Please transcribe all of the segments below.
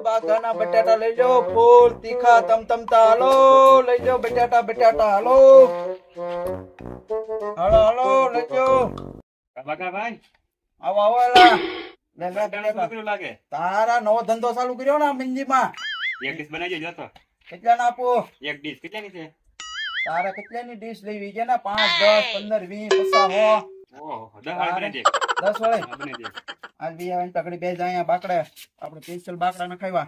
બાગાના બટાટા લઈ જાઓ, ફૂલ તીખા તમતમતા હાલો, લઈ જાઓ બટાટા હાલો, હાલો હાલો લઈ જાઓ. ભાઈ આવો આવો એલા. લે લે કેટલું બટાટા. લાગે? તારા નવો ધંધો ચાલુ કર્યો ને મિંજીમાં. એક ડીશ બનાવી દેજો તો. કેટલા ના આપો? એક ડીશ કેટલાની છે? તારે કેટલાની ડીશ લેવી છે ને? 5, 10, 15, 20, 50, 100. ઓહો 10 વાળી બનાવી દે. 10 વાળી હા, બનાવી દે. આજ બી આવીને પકડી બે જાય અહીંયા બાકડે. આપણે સ્પેશિયલ બાકડા ન ખાવા.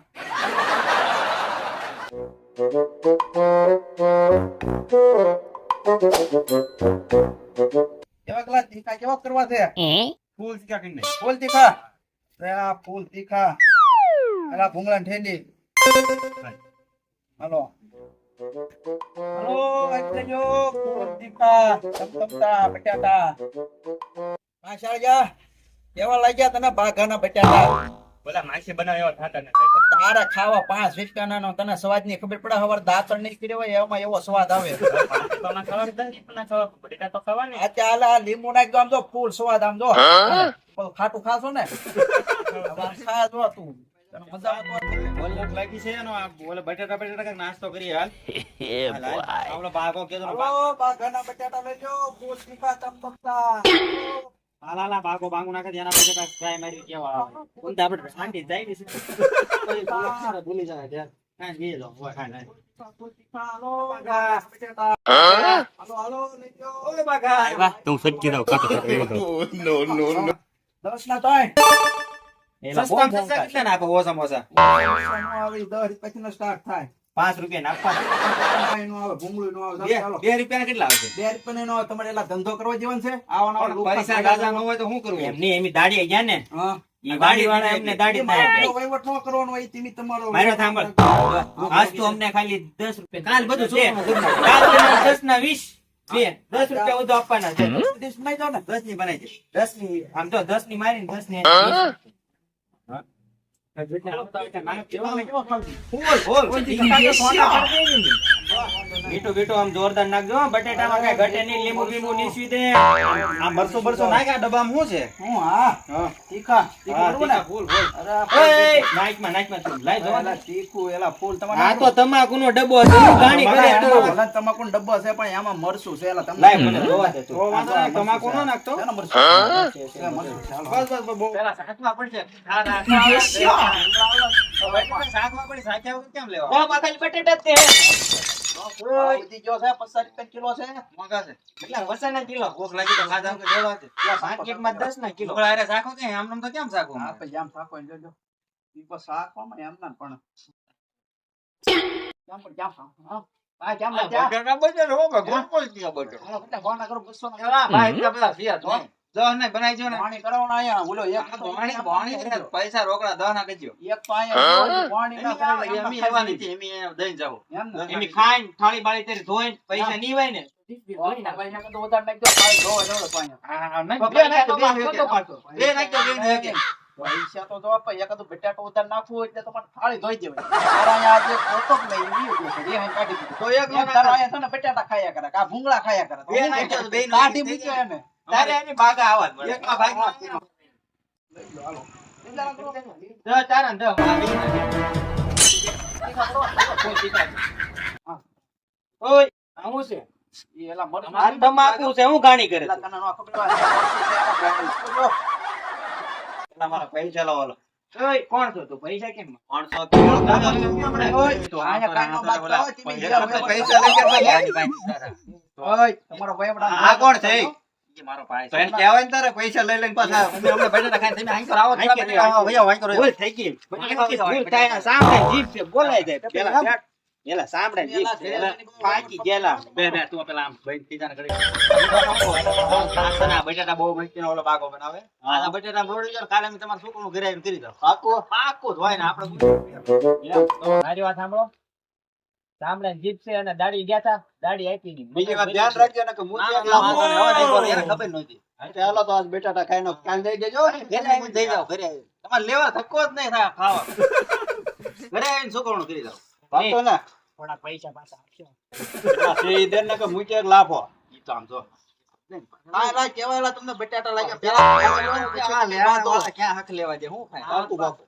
કેવા ગ્લાસ તીખા કેવા કરવા છે? ફૂલ તીખા કરીને. ફૂલ તીખા. આ ફૂલ તીખા. અલા ભૂંગળા ઠેલી. હાલો હાલો એટલે જો ફૂલ તીખા તમતમતા બટાટા. પાછા જા. કેવા લાગ્યા તને બાઘાના બટાટા? બોલા માસી બનાવે એવા થાતા નથી. તારા ખાવા 5 વિસ્કાના નો તને સ્વાદ ની ખબર પડે. હવાર દાંતણ નીકળી હોય એમાં એવો સ્વાદ આવે. તો ના ખાવા દે, ના ખાવા બટેટા તો ખાવા ને. આ ચાલ આ લીંબુ નાખ દો, આમ જો ફૂલ સ્વાદ આમ જો. ખાટું ખાશો ને ખા જો તું. તને મજા આવતો બોલ ભૂખ લાગી છે એનો આ બોલે બટેટા કઈક નાસ્તો કરી હાલ. આવડો બાગો કેજો ને બાઘાના બટાટા લેજો, ફૂલ તીખા તમતમતા. હાલા બાગો બાંગુ નાખે એના બટેટા કાઈ મારી કેવા આવે. કોણ આપણે શાંતિ જાય છે. ભૂલી જાય યાર. કાઈ ગઈ જો હોય ખાય. ફૂલ તીખા હાલો બાઘા બટાટા. હાલો હાલો લેજો. ઓય બાગા વાહ તું સચ્ચી દો કાતો નો 10 ના થાય. એલા બોમ કેટલા નાખો ઓસા મોસા? આવે 10 પછી નો સ્ટાર્ટ થાય. 5 રૂપિયા નાખવા. નો આવે ભૂંગળું નો આવે. 2 રૂપિયા કેટલા આવશે? 2 રૂપિયા નો આવે. તમારે એલા ધંધો કરવા જીવન છે? આવવાનો પૈસા દાદા ન હોય તો શું કરવું? એમની એમી દાડી ગયા ને. હા ઈ દાડી વાળા એમને દાડી ના આપે. વહીવટ નો કરવાનો હોય તેમી તમારો. મારો સાંભળ. આજ તો અમને ખાલી 10 રૂપિયા કાલ બધું છે. કાલ 10 ના 20 બે 10 રૂપિયા ઉધો આપવાના છે. 10 માં જાવ ને 10 ની બનાવી દે. 10 ની આમ તો 10 ની મારીને 10 ની બેટો આમ જોરદાર નાખજો બટેટામાં કઈ ઘટે નહીં. લીંબુ બીંબુ નીસવી દે. આ મરચું બરચું નાખ્યા ડબ્બામાં શું છે? હું હા તીખા તીખું ને ફૂલ અરે નાખમાં તું લાઈ જો. એલા તીખું એલા ફૂલ તમારે આ તો તમાકુનો ડબ્બો છે. હું ગાણી કરે તું. ભલે તમાકુ ડબ્બો છે પણ એમાં મરસું છે એલા તમને લાઈ મને જોવા દે તું. તમાકુ નો નાખતો. એના મરસું બસ બહુ પેલા સાચવા પડશે. શાકમાં પડી સાચા વગર કેમ લેવા? ઓ મકાઈ બટેટા જ તે. બધી જો છે 50 રૂપિયા કિલો છે. મોંઘા છે. કેટલા વસાના કિલો? ભૂખ લાગી તો ખાધા કે જોવા દે. માર્કેટમાં 10 ના કિલો. ઓલા અરે શાકો કે આમ તો કેમ શાકો? હા પછી આમ શાકો ને જોજો ઈ પર શાકમાં એમ ના પણ જામ પર જામ હા આ જામ ના જા બટેટા બટેટા હો ગોળ કોલ દિયા બટેટા. હા બેટા ગોણા કરો 200 ના એલા ભાઈ એટલા બધા ફિયા તો. જો ને બનાવી જો ને. પાણી કરાવਣਾ આયા બોલો એક પાણી પૈસા રોકડા 10 ના કજો. એક તો આયા પાણી ના કરે એમી એવા નથી. એમી દઈ જાવ. એમ ને એમી ખાઈને થાળી બાળી તેરી ધોઈને પૈસા ની હોય ને. પાણી ના ભાઈ ના તો વધારે નાખજો પાણી ધોવા જોડે પાણી હા નહીં બે નાખજો બે નાખજો બે પૈસા તો જો આપણે એક તો બટાટો ઉતાર નાખવું એટલે તમારે થાળી ધોઈ દેવાય. તારા અહીંયા આજે કોટક લઈ લીધું છે એ હાઈ કાઢી દીધું. તો એક તારા અહીંયા છે ને બટાટા ખાયા કરે કા ભૂંગળા ખાયા કરે બે નાખજો બે કાઢી મૂક્યો એને તારે એની બાગા આવાજ મળે. એકમાં ભાગ લઈ લો હાલો દ તારા દ ઓય આવું છે ઈ એલા મર આ તમાકુ છે હું ગાણી કરે એલા તને નો ખબર હોય એલા મારા પૈસા લાવો. ઓય કોણ છો તું? પૈસા કેમ 500 કિલો ઓય તો આયા કાઈ નો બાત હોય તમે પૈસા લઈ ગયા ઓય તમારો ભાઈબડા આ કોણ છે? ઈ મારો ભાઈ તો એને કહેવાય ને તારે પૈસા લઈ લઈને પાછા અમે અમને બટેટા ખાઈને તમે આઈ કરો આવો ભૈયા વાઈ કરો ભૂલ થઈ ગઈ ભૂલ થાય સાંભળે જીભ છે બોલાય જાય પેલા એલા સાંભળે જીભ છે પાકી ગેલા બે તું પેલા આમ ભાઈ તીજાને કરી સાસના બટેટા બહુ મસ્તીનો ઓલો બાગો બનાવે. આ બટેટા રોડી જો કાલે અમે તમાર છોકરાનું ઘરે આવીને કરી દો. પાકો જ હોય ને આપણે મારી વાત સાંભળો. સાંભળે જીભ છે અને દાડી ગયા તા દાડી આપી ની. બીજી વાત ધ્યાન રાખજો ને કે મુતિયા લાવો એને ખબર નહોતી. ચાલો તો આજ બટાટા ખાઈને કાલ દઈ દેજો ઘરે આવીને દઈ જાવ ઘરે આવીને. તમારે લેવા ધક્કો જ નહીં થાય ખાવા. ઘરે આવીને છોકરાનું કરી દો. પાતો ના થોડા પૈસા પાછા આપશો. એટલા સે દેન ને કે મુતિયા લાફો. ઈ તો આમ જો આ કેવાયલા તમને બટાટા લાગ્યા પેલા ક્યાં હક લેવા દે હું ખાય બાપુ બાપુ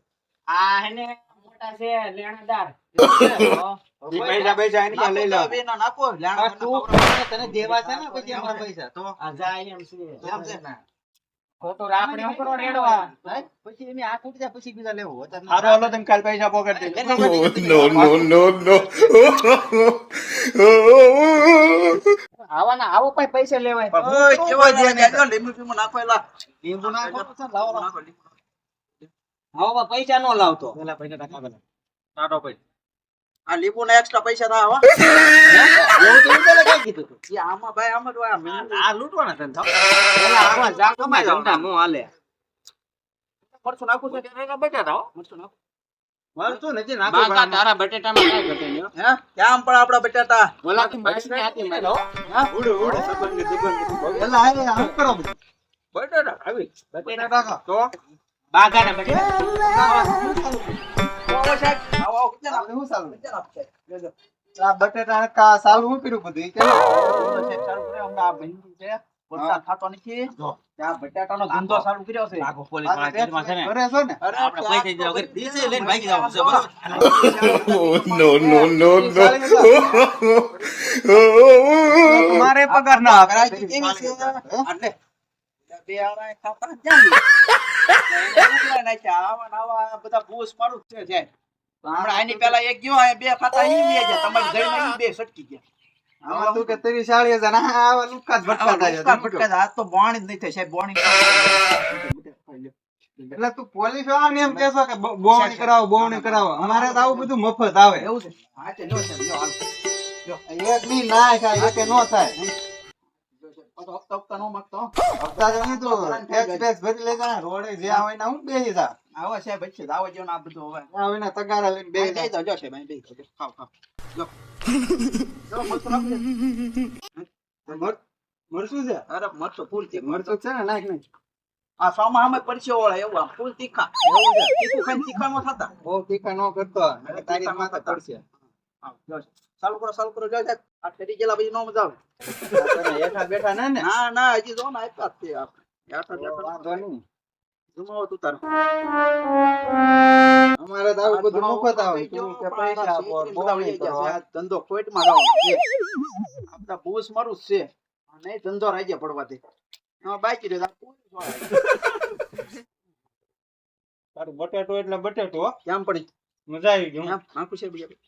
આ હેને બટા છે લેણાદાર ઈ પૈસા એને ક્યાં લઈ લો બે ના નાખો લેણા તને દેવા છે ને પછી અમારા પૈસા તો આ જાય એમ છે એમ છે ને ખોટું આપણે શું કરો રેડવા પછી એમ આ તૂટી જાય પછી બીજા લેવું અત્યારે હારું હાલો તમે કાલ પૈસા પોકેટ દે આવાના આવો પણ પૈસા લેવાય ઓય કેવા દે ને જો લીંબુ પીમુ નાખેલા લીંબુ નાખો તો ચાલ લાવો નાખો આવો પૈસા નો લાવતો પેલા પૈસા ટાકા પેલા ટાટો ભાઈ આ લીંબુ ના એક્સ્ટ્રા પૈસા થા હો એવું તો પેલા કઈ કીધું તું ઈ આમાં ભાઈ આમાં તો આ આ લૂંટવાના તને થાવ પેલા આવા જા કમાય ધંધા નો હાલે મરચું નાખું છે એના બટાટા હો મરચું નાખું મળતું નથી નાખો બાકા તારા બટેટામાં કાઈ ઘટે નહીં હે ક્યાં પણ આપડા બટાટા ઓલાથી માસ ને આથી મારો ઉડે ઉડે પેલા આને આમ કરો બધું બટાટા આવી પૈસા ટાકા તો બાગાના બટેટા આવો સાહેબ આવો આવો કેટલા આપણે શું ચાલુ કેટલા આપશે લેજો આ બટેટા કા સાલું હું કર્યું બધું ઈ કે સાહેબ ચાલુ કર્યો હમણાં આ ભીંડી છે વરસાદ થતો નથી જો. ત્યાં બટાટાનો ધંધો ચાલુ કર્યો છે બાગો પોલીસ વાળા જેલમાં છે ને કરે છો ને અરે આપણે પૈસા જાવ ઘરે દીસે લઈને ભાગી જાવ છે બરાબર મારે પગાર ના આપે કરાઈ કેવી છે એટલે બે આરા ખાતા જામી નાખ્યા આવા નવા બધા ભૂસ મારું જ છે જાય હમણાં આની પેલા એક ગયો આ બે ખાતા ઈ લે જાય તમારી જઈને ઈ બે સટકી ગયા આમાં તું કે 30-40 જણા આવા લુકા જ ભટકા થાય ઉસ્કા ફટકા હાથ તો બોણી જ નહીં થાય સાહેબ બોણી એટલે તું પોલીસ વાળાને એમ કહેશો કે બોવણી કરાવો અમારે તો આવું બધું મફત આવે એવું છે હા છે લો સાહેબ લો હાલ એક ની ના થાય એકે નો થાય પાછો હપ્તા હપ્તા નો માંગતો હપ્તા જો ને તું ટેક્સ ભરી લેજા રોડે જે આવે ને હું બેહી જા આવા સાહેબ છે આવા જેવું આ બધું હવે આવે ને તગારા લઈને બેહી બેહી જા જાવ જો સાહેબ અહીં બેહી જાવ ખાવ ખાવ જો જો મરચું નાખી દે. મરસું છે અરે મરચું ફૂલ છે મરસું છે ને નાખ ને આ સોમાં અમે પરસે ઓળે એવું આ ફૂલ તીખા એવું છે તીખું ખાઈને તીખા નો થતા બહુ તીખા નો કરતો નકર તારી માથે પડશે ચાલુ કરો જો સાહેબ આ ઠરી ગયેલા પછી નો મજા આવે તને હેઠા બેઠા ને ને ના ના હજી જો ને આપ્યા જ છે આપણે વાંધો નહીં જુમાવો તું તાર અમારે તો આવું બધું મફત આવે તું કે પૈસા આપો બોવણી કરો આ ધંધો કોઈટમાં જવાનો છે આ બધા ભૂસ મારું જ છે નહીં ધંધો રાજ્ય પડવાથી એમાં બાકી રહે તારું બટેટો એટલે બટેટો હો. કેમ પડી મજા આવી ગઈ હો. નાખું છે બીજા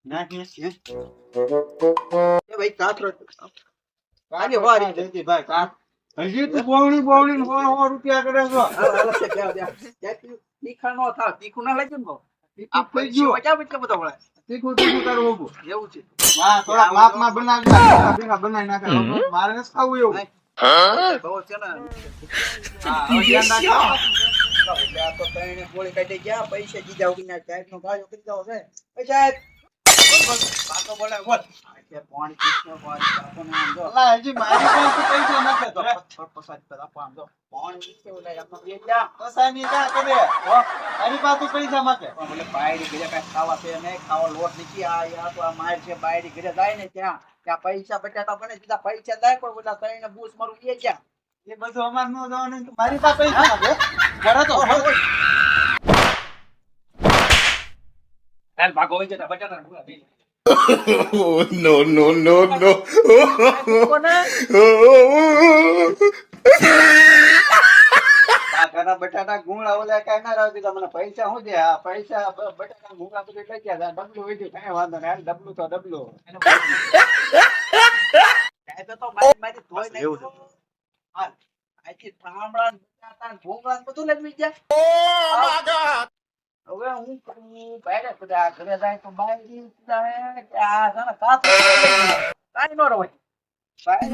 નાખ ને એ ભાઈ કાતરો કાઢી વારી જતી ભાઈ કાઢ હજી તું બોવણી ને 100 રૂપિયા કરે છો તીખા નો થાવ તીખું ના લાગ્યું ને તીખું થઈ ગયું. ક્યાં બધો બધો વળાય તીખું તારું ઊભું એવું છે હા થોડા માપમાં બનાવી નાખ ભેગા બનાવી નાખે મારે નથી ખાવું એવું બહુ છે ને હા હવે ધ્યાન રાખજો આ તો ત્રણે ગોળી કાઢી ગયા પૈસા દીધા ઉગીને સાહેબ નો ગાયો કરી જાવ છે સાહેબ બાતો બોલે બોલ કે પાણી પીછો પાણી આપો ને આમ જો અલા હજી મારી પાસે પૈસા નથી તો પસાદ પર આપો આમ જો પાણી પીછો ઓલા આપનો બે જા પસાની જા કરે મારી પાસે પૈસા માંગે બોલે બાયડી ઘરે કાઈ ખાવા છે ને ખાવા લોટ નથી આ તો આ માર છે બાયડી ઘરે જાય ને ત્યાં પૈસા બટાટા બને સીધા પૈસા દાય પણ બોલા ત્રણે બૂસ મારું બે જા એ બધું અમાર નો જવાનું મારી પાસે પૈસા માંગે ઘરે તો હાલ ભાગો હોય જતા બટાટા ભૂલા બે આ ઘણા બટાટા ગુંગળા ઓલા કાઈ ના રાવ દીધા મને પૈસા હું દે આ પૈસા બટાટા ગુંગળા બધું લઈ ગયા ડબલું હોય છે કાઈ વાંધો નહીં ડબલું તો ડબલું કાઈ તો મારી ધોઈ નહીં હા આથી ઠામડા બટાટા ને ભૂંગળા ને બધું લઈ ગયા હવે હું બહાર બધા ઘરે જાય તો બાયડી જાય કે આ છે ને કાત કાઈ નો રવાય બહાર